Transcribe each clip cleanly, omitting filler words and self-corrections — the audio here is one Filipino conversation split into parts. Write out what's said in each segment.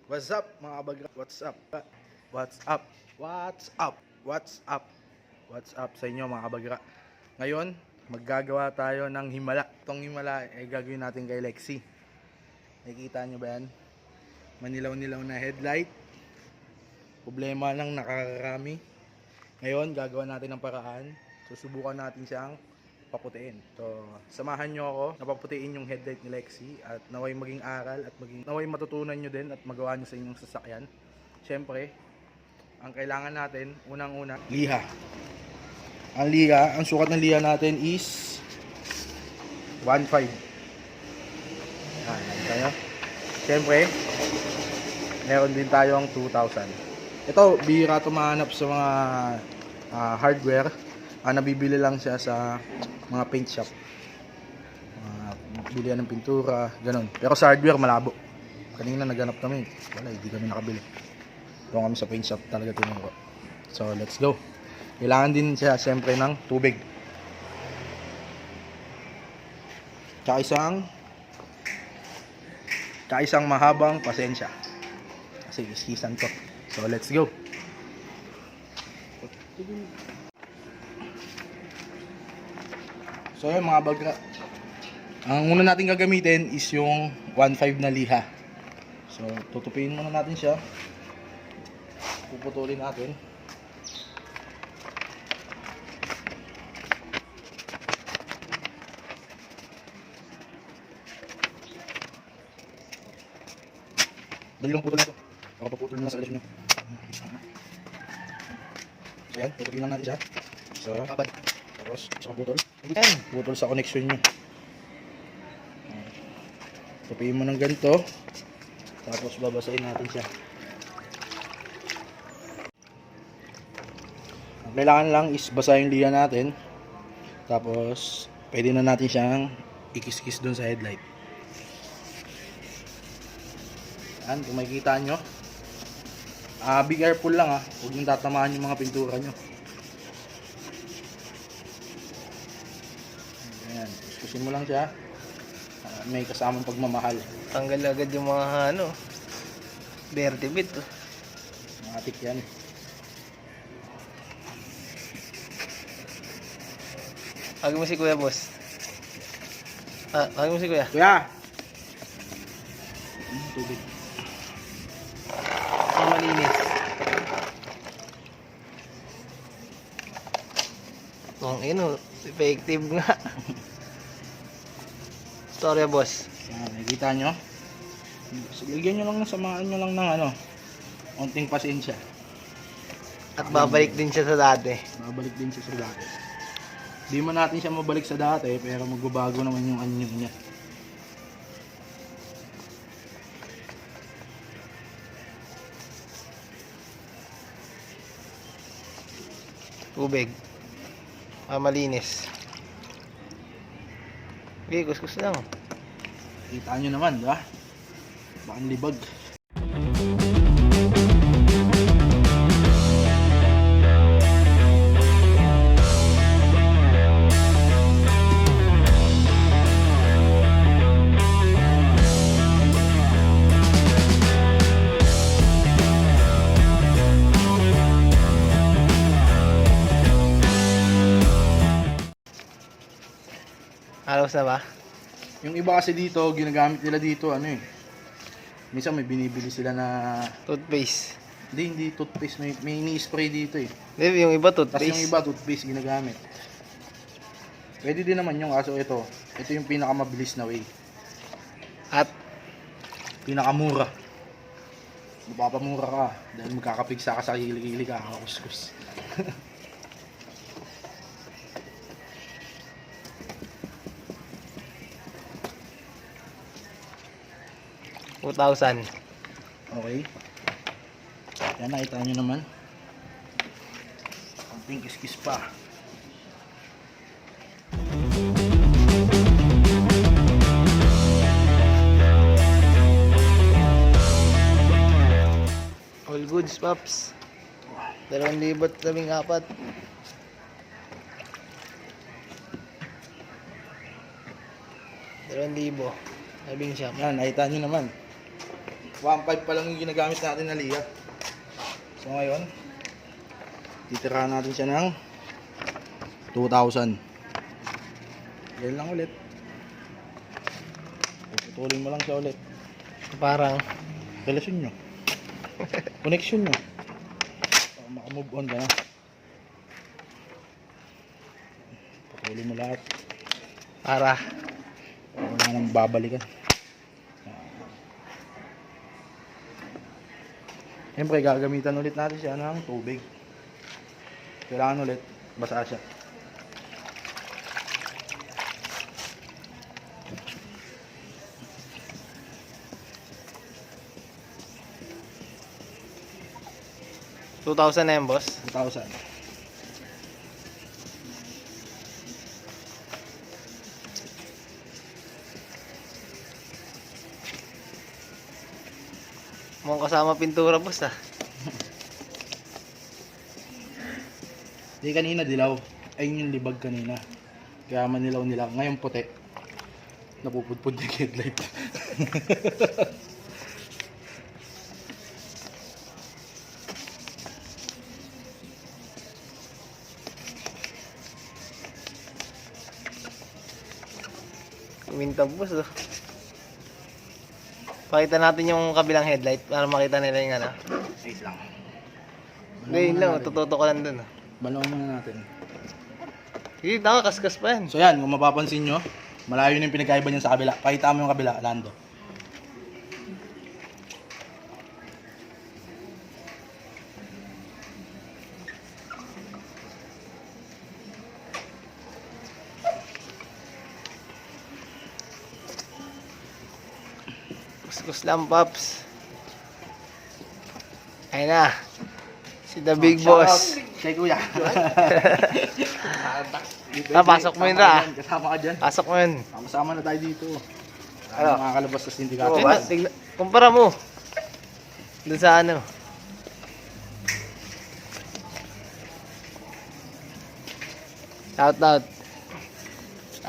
What's up mga kabagra? What's up? What's up? What's up? What's up? What's up sa inyo mga kabagra? Ngayon, maggagawa tayo ng himala. Itong himala ay gagawin natin kay Lexi. Nakikita nyo ba yan? Manilaw-nilaw na headlight. Problema lang nakakarami. Ngayon, gagawa natin ng paraan. Susubukan natin siyang paputiin. So, samahan nyo ako na paputiin yung headlight ni Lexi at naway maging aral at naway matutunan nyo din at magawa nyo sa inyong sasakyan. Siyempre, ang kailangan natin, unang-una, liha. Ang sukat ng liha natin is 1.5. Yan tayo. Siyempre, meron din tayong 2,000. Ito, bihira ito mahanap sa mga hardware. Nabibili lang siya sa mga paint shop. Bilihan ng pintura, ganun. Pero sa hardware, malabo. Kanina naghanap kami. Wala, hindi kami nakabili. Doon kami sa paint shop talaga tinuro. So, let's go. Kailangan din siya siyempre ng tubig. Tsaka isang mahabang pasensya. Kasi iskisan to. So, let's go. So yun mga bagra, ang una natin gagamitin is yung 1.5 na liha. So tutupin muna natin siya. Puputulin natin. Dali lang putulin ito. Baka paputulin na sa alas nyo. So yan, tutupin lang natin siya. So abad. Tapos sa putol. Putol sa connection nyo. Tupiin mo ng ganito. Tapos babasahin natin siya. Ang kailangan lang is basahin yung liha natin. Tapos pwede na natin siyang ikis-kis dun sa headlight. Yan, kung makikita nyo. Be careful lang ha. Huwag nyo tatamaan yung mga pintura nyo. Ayan, iskusin mo lang siya. May kasamang pagmamahal. Tanggal agad yung mga vertibit. Mga tip yan. Agad mo si kuya, boss. Agad mo si kuya. Kuya! Tubig. Ang malinis. Ang effective nga. Storya, boss. Nakikita nyo? Lagyan nyo lang, samaan nyo lang ng onting pasensya. At babalik din siya sa dati. Babalik din siya sa dati. Di man natin siya mabalik sa dati, pero magbabago naman yung anyo niya. Tubig. Malinis. Okay, kuskus lang. Kita nyo naman, di ba? Bakang libag. Halos na ba? Yung iba kasi dito, ginagamit nila dito, minsan may binibili sila na, Toothpaste. hindi toothpaste, may ini-spray dito eh. Hindi, yung iba Tapos toothpaste. yung iba, toothpaste ginagamit. Pwede din naman yung kaso ito yung pinakamabilis na way. At Pinakamura. Mapapamura ka dahil magkakapigsa ka sa kilikili ka, kakuskus. 2,000. Okay. Yan, nakita nyo naman. Ang pink kiss pa. All goods, paps. 2,014. 2,000. Labing siyam. Yan, nakita nyo naman. 1.5 pa lang yung ginagamit natin na liha. So ngayon, titirahan natin siya ng 2,000. Yan lang ulit. Puputulin mo lang siya ulit. Parang Relasyon nyo. Connection nyo. Para makamove on ka na. Putulin mo lahat. para Wala nang babalikan. Siyempre gagamitan ulit natin siya ng tubig. Kailangan ulit basa siya. $2,000 na yan, boss. 2,000. Mukhang kasama pintura, boss, ah. Di kanina dilaw. Ayun yung libag kanina. Kaya manilaw nila. Ngayon puti. Napupudpud yung headlight. Kumintab, boss, oh. Pakita natin yung kabilang headlight para makita nila yung ano. Ayos lang. Hindi, yun lang. Tututo ko lang dun, oh. Balawin muna natin. Hindi, nakakaskas pa yan. So yan, kung mapapansin nyo, malayo na yung pinagkaiba niyan sa kabila. Pakita mo yung kabila, Lando. Kuskus lang, Pops. Ayun na. Si the big boss. Kay Kuya. Pasok mo yun, ah. Kasama ka dyan. Pasok mo yun. Sama-sama na tayo dito. Ano? Makakalabas sa sindikato. Oo, kumpara mo. Doon sa ano. Shout out.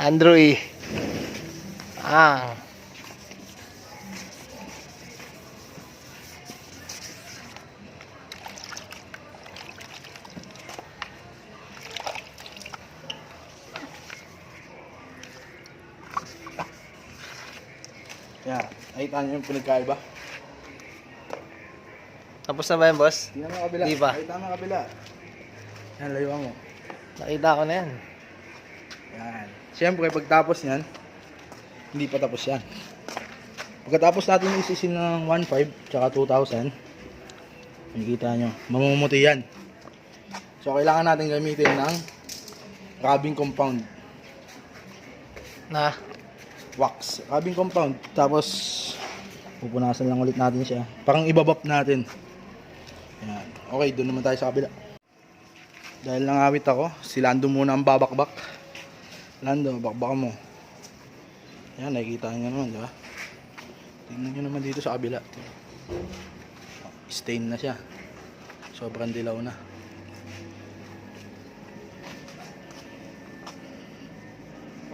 Andrew E. Ah. Yan. Nakita nyo yung pinagkaiba. Tapos na ba yan, boss? Tingnan mo ang kabila. Di pa. Nakita mo ang kabila. Yan, layuan mo. Nakita ko na yan. Yan. Siyempre, pagtapos yan, hindi pa tapos yan. Pagkatapos natin isisin ng 1.5 tsaka 2,000, makikita nyo, mamumuti yan. So, kailangan natin gamitin ng rubbing compound. Na. Wax. Rubbing compound. Tapos, pupunasan lang ulit natin siya. Parang ibabap natin. Yan. Okay, doon naman tayo sa kabila. Dahil nangawit ako, si Lando muna ang babakbak. Lando, bakbaka mo. Yan, nakikita nyo naman, di ba? Tingnan nyo naman dito sa kabila. Stain na siya. Sobrang dilaw na.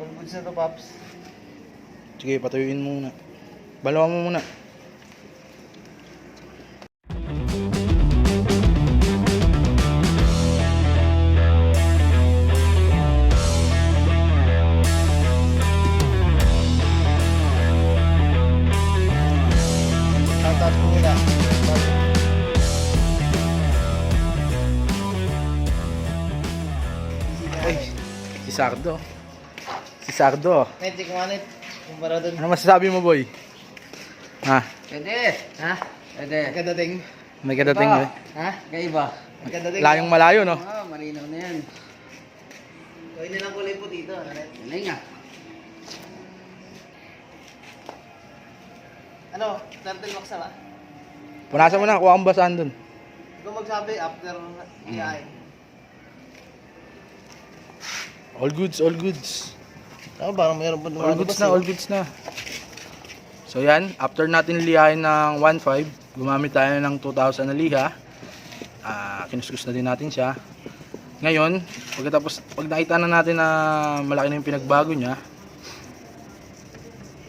All goods na to, Pops. Sige, patuyuin mo muna. Balawan mo muna. Shout out mo muna. Ay, si Sardo. Si Sardo. Net, check mo net. Kumpara doon. Ano masasabi mo, boy? Ha? Pwede. Ha? Pwede. Kadating. May kadating, boy. Ha? Kaiba. Kadating. Layong malayo, no? Ah, malinaw na yan. Gawin nilang kulay po dito. Galing nga. Ano? Turtle wax na ba? Punasan mo na, kuha kang basahan dun. Ikaw magsabi after iyain. All goods, all goods. Ako parang mayroon pa All goods na, all goods na. So yan, after natin lihain ng 1.5, gumamit tayo ng 2,000 na liha. Kinuskus na din natin siya. Ngayon, pagkatapos, pag nakita na natin na malaki na yung pinagbago niya,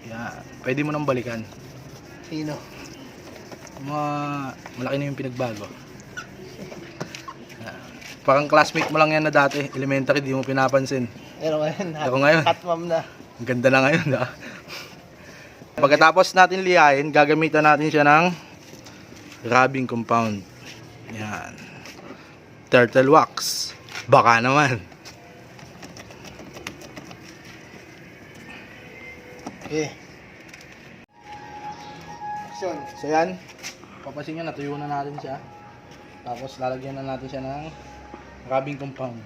yan, pwede mo nang balikan. Sino? Malaki na yung pinagbago. Parang classmate mo lang yan na dati, elementary, di mo pinapansin. Pero ngayon, Pero ngayon, hot mom na. ang ganda na ngayon, ha? Pagkatapos natin liyain, gagamitan natin siya ng rubbing compound. Yan. Turtle wax. Baka naman. Okay. Action. So yan, papasin nyo, natuyo na natin siya. Tapos lalagyan na natin siya ng rubbing compound.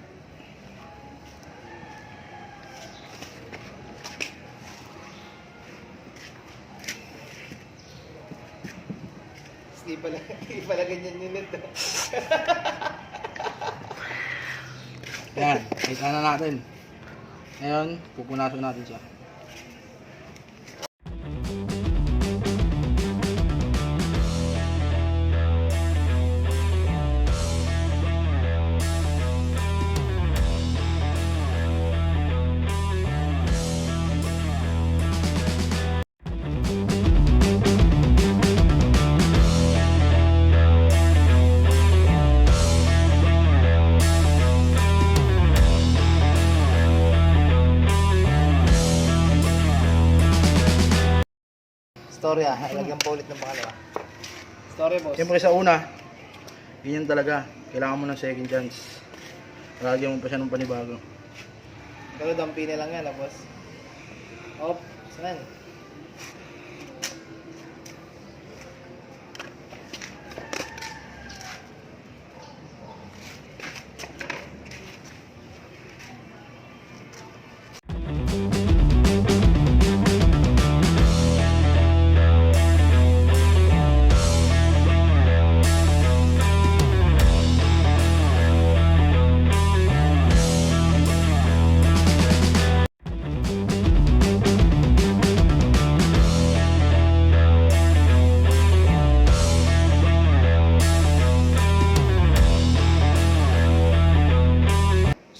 Hindi pala ganyan nilid. Yan, kita na natin. Ngayon, pupunasan natin siya. Story lagyan pa ulit ng pangalawa. Story boss. Siyempre sa una, ganyan talaga. Kailangan mo ng second chance. Lagyan mo pa siya ng panibago. Pero dampi na lang yan, boss. Op, saan?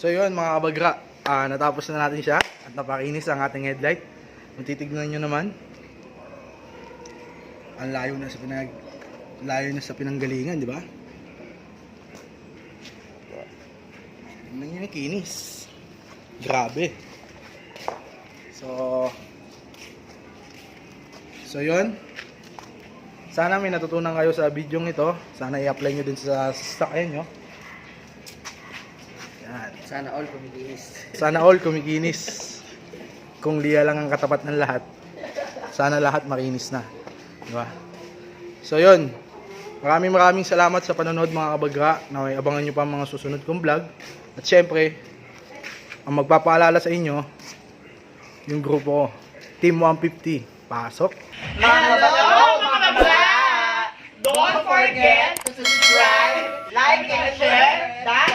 So yun mga kabagra, natapos na natin siya at napakinis ang ating headlight. Kung titignan nyo naman, ang layo na sa pinanggalingan, di ba? Tingnan nyo yung kinis. Grabe. So yun. Sana may natutunan kayo sa video ito. Sana i-apply nyo din sa sasakyan nyo. Yan. Sana all kumikinis. Sana all kumikinis. Kung liya lang ang katapat ng lahat, sana lahat makinis na. Diba? So yun. Maraming salamat sa panonood mga kabagra. Na may abangan nyo pa ang mga susunod kong vlog. At syempre, ang magpapaalala sa inyo, yung grupo ko, Team 150. Pasok! Don't forget to subscribe, like, and share that